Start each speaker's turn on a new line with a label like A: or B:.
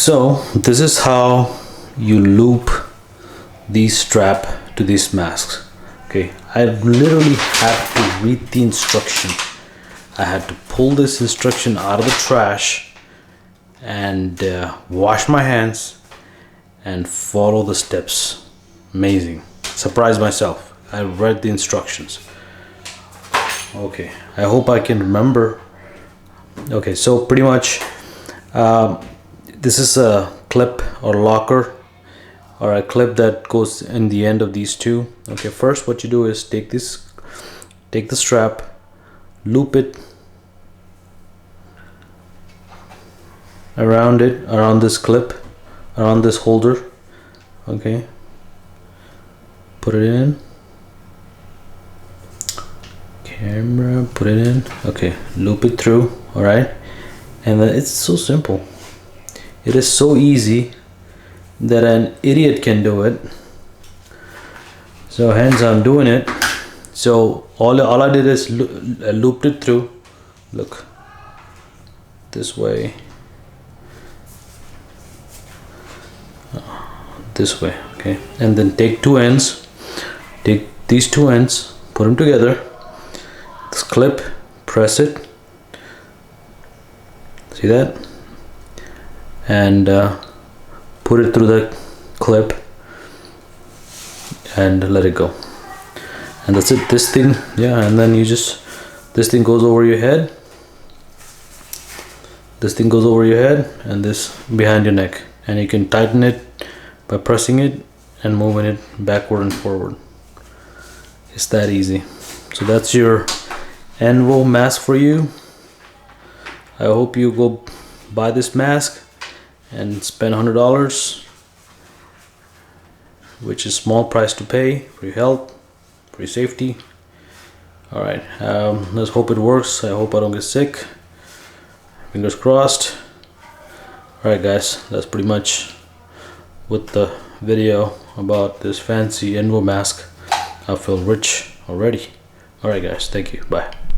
A: So this is how you loop the strap to these masks. Okay, I literally had to read the instruction. I had to pull this instruction out of the trash and wash my hands and follow the steps. Amazing. Surprised myself. I read the instructions. Okay, I hope I can remember. Okay, so pretty much this is a clip or locker or a clip that goes in the end of these two. Okay, first what you do is take the strap, loop it around this clip, around this holder. Okay, put it in, camera, put it in. Okay, loop it through. All right, and then it's so simple. It is so easy that an idiot can do it. So hence I'm doing it. So all I did is looped it through. Look, this way, this way. Okay, and then take two ends, take these two ends, put them together, this clip, press it, see that, and put it through the clip and let it go, and that's it. This thing, yeah, and then you just, this thing goes over your head, this thing goes over your head, and this behind your neck, and you can tighten it by pressing it and moving it backward and forward. It's that easy. So that's your Envo mask for you. I hope you go buy this mask and spend $100, which is small price to pay for your health, for your safety. All right, let's hope it works. I hope I don't get sick. Fingers crossed. All right, guys, that's pretty much with the video about this fancy Envo mask. I feel rich already. All right, guys, thank you. Bye.